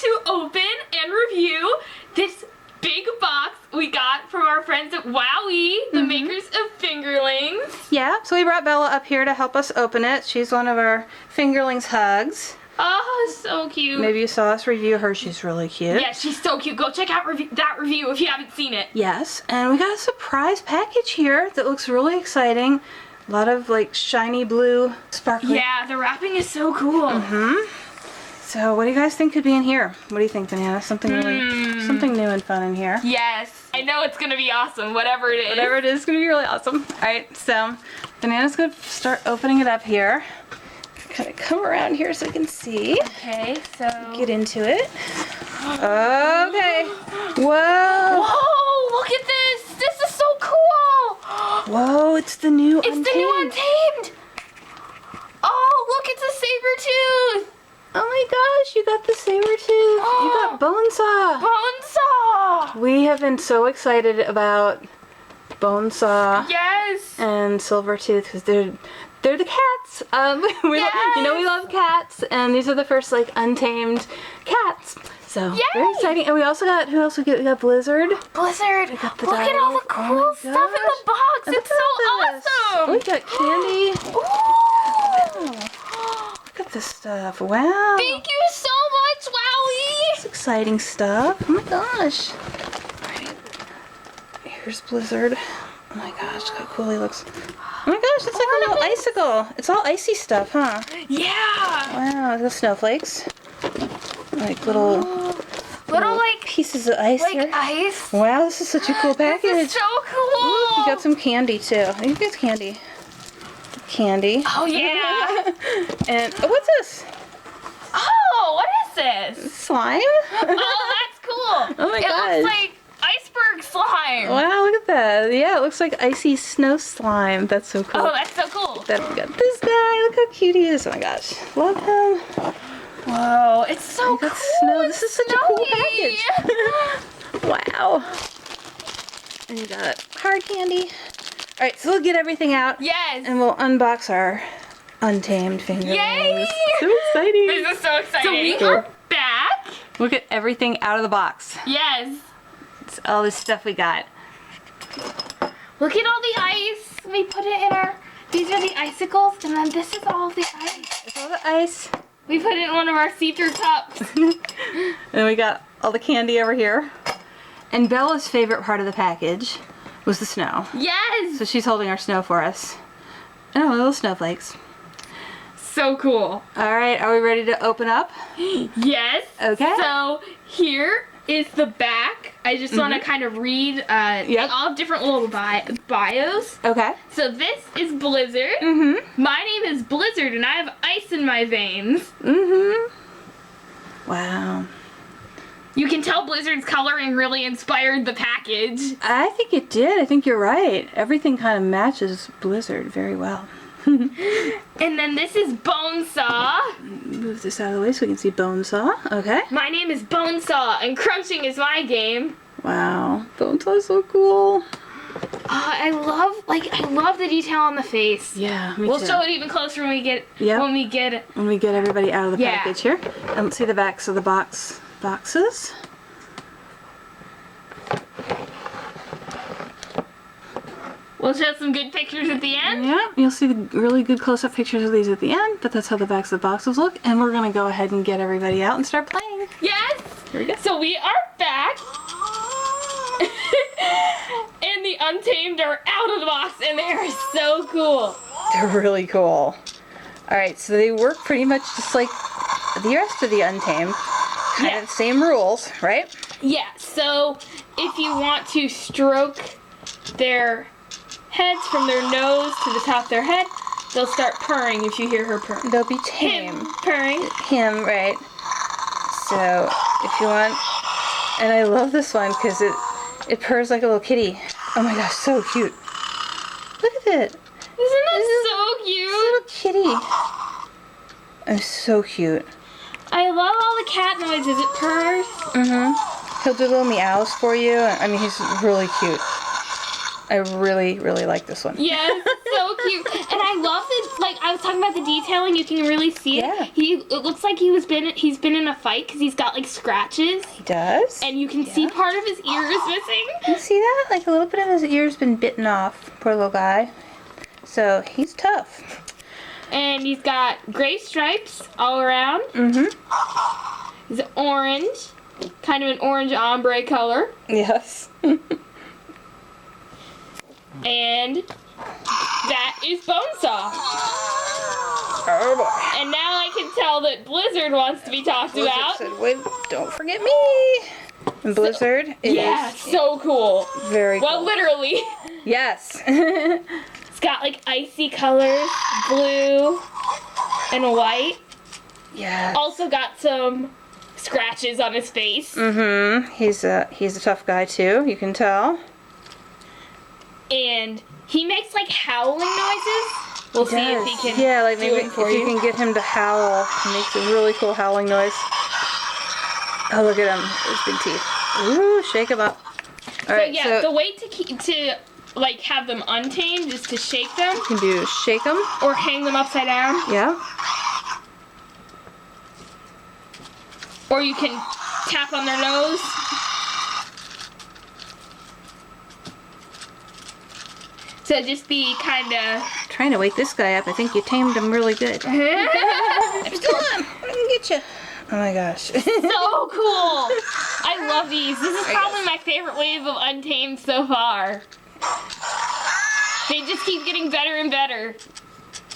to open and review this big box we got from our friends at WowWee, the makers of Fingerlings. Yeah, so we brought Bella up here to help us open it. She's one of our Fingerlings hugs. Oh, so cute. Maybe you saw us review her. She's really cute. Yeah, she's so cute. Go check out that review if you haven't seen it. Yes, and we got a surprise package here that looks really exciting. A lot of like shiny blue sparkly. Yeah, the wrapping is so cool. So what do you guys think could be in here? What do you think, Banana? Something really, something new and fun in here. Yes, I know it's gonna be awesome, whatever it is. Whatever it is, it's gonna be really awesome. All right, so Banana's gonna start opening it up here. Kind of come around here so we can see. Okay, so Get into it. Okay. Whoa. whoa! Look at this. This is so cool. Whoa! It's the new It's Untamed. the new Untamed. Oh, look! It's a Sabertooth. Oh my gosh! You got the Sabertooth. You got Bonesaw. Bonesaw. We have been so excited about Bonesaw Yes. and Silvertooth because they're the cats. You know we love cats, and these are the first like untamed cats. So very exciting. And we also got who else we got? We got Blizzard. Blizzard. We got the Look at all the Direwolf. cool Oh my stuff in the box. And It's look so at this. awesome. We got candy. Ooh. Look at this stuff. Wow. Thank you so much, WowWee. That's exciting stuff. Oh my gosh. Alright. Here's Blizzard. Oh my gosh, look how cool he looks. Oh my gosh, it's like a little icicle. It's all icy stuff, huh? Yeah. Wow, the snowflakes. Like little like pieces of ice here. ice. Wow, this is such a cool package. This is so cool. Ooh, you got some candy too. I think it's candy. Candy. Oh yeah. And what's this? Oh, what is this? Slime? Oh, that's cool. Oh my It gosh. looks like iceberg slime. Wow, look at that. Yeah, it looks like icy snow slime. That's so cool. Oh, that's so cool. Then we got this guy. Look how cute he is. Oh my gosh. Love him. Whoa, it's so We cool. got snow. This is such a cool Snowy. package. Wow. And you got hard candy. Alright, so we'll get everything out. Yes. And we'll unbox our Untamed Fingerlings. Yay! So exciting. This is so exciting. So we are back. We'll get everything out of the box. Yes. It's all this stuff we got. Look at all the ice. We put it in our, these are the icicles, and then this is all the ice. It's all the ice. We put it in one of our see-through cups. And we got all the candy over here. And Bella's favorite part of the package was the snow. Yes. So she's holding our snow for us. And little snowflakes. So cool. Alright, are we ready to open up? Yes. Okay. So here is the back. I just want to kind of read all different little bios. Okay. So this is Blizzard. My name is Blizzard and I have ice in my veins. Wow. You can tell Blizzard's coloring really inspired the package. I think it did. I think you're right. Everything kind of matches Blizzard very well. And then this is Bonesaw. Move this out of the way so we can see Bonesaw. Okay. My name is Bonesaw and crunching is my game. Wow. Bonesaw's so cool. I love the detail on the face. Yeah, me We'll too. show it even closer when we get Yep. it. When we get everybody out of the Yeah. package here. And let's see the backs of the boxes. We'll show some good pictures at the end. Yeah, you'll see the really good close-up pictures of these at the end, but that's how the backs of the boxes look. And we're gonna go ahead and get everybody out and start playing. Yes. Here we go. So we are back. And the Untamed are out of the box and they are so cool. They're really cool. Alright, so they work pretty much just like the rest of the Untamed. Kind of the same rules, right? Yeah, so if you want to stroke their heads from their nose to the top of their head, they'll start purring if you hear her purr. They'll be tame. Him purring. Him, right? So, if you want... And I love this one because it purrs like a little kitty. Oh my gosh, so cute. Look at it. Isn't that so cute? Little kitty. I'm so cute. I love all the cat noises. It purrs. He'll do little meows for you. I mean, he's really cute. I really, really like this one. Yes, so cute. And I love it. Like I was talking about the detailing, you can really see it. Yeah. It looks like he's been in a fight because he's got like scratches. He does. And you can see part of his ear is missing. You see that? Like a little bit of his ear's been bitten off. Poor little guy. So he's tough. And he's got gray stripes all around. Mm-hmm. He's orange. Kind of an orange ombre color. Yes. And that is Bonesaw. Oh boy. And now I can tell that Blizzard wants to be talked about. Said, wait, don't forget me. And Blizzard is so cool. very cool. Well, literally. Yes. It's got like icy colors, blue and white. Yeah. Also got some scratches on his face. Mm-hmm. He's a tough guy too, you can tell. And he makes like howling noises. We'll see if he can like do maybe it for if you can get him to howl. He makes a really cool howling noise. Oh, look at him. His big teeth. Ooh, shake him up. All right, so the way to like have them untamed is to shake them. you can do shake them. Or hang them upside down. Yeah. Or you can tap on their nose. So just be kind of... Trying to wake this guy up. I think you tamed him really good. I'm still on. I can get you. Oh my gosh. So cool. I love these. This is probably my favorite wave of Untamed so far. They just keep getting better and better.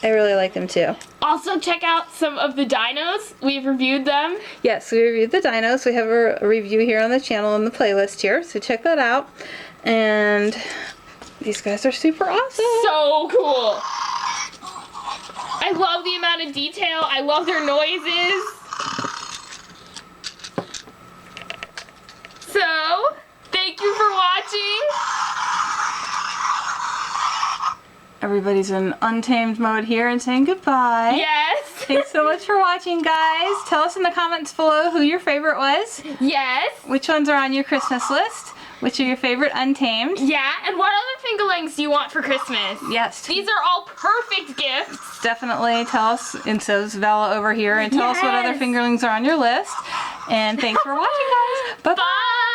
I really like them too. Also, check out some of the dinos. We've reviewed them. Yes, we reviewed the dinos. We have a review here on the channel in the playlist here, so check that out. And these guys are super awesome. So cool. I love the amount of detail. I love their noises. So, thank you for watching. Everybody's in untamed mode here and saying goodbye. Yes. Thanks so much for watching, guys. Tell us in the comments below who your favorite was. Yes. Which ones are on your Christmas list. Which are your favorite untamed. Yeah, and what other fingerlings do you want for Christmas? Yes. These are all perfect gifts. Definitely tell us, and so is Vala over here, and tell us what other fingerlings are on your list. And thanks for watching, guys. Bye-bye. Bye.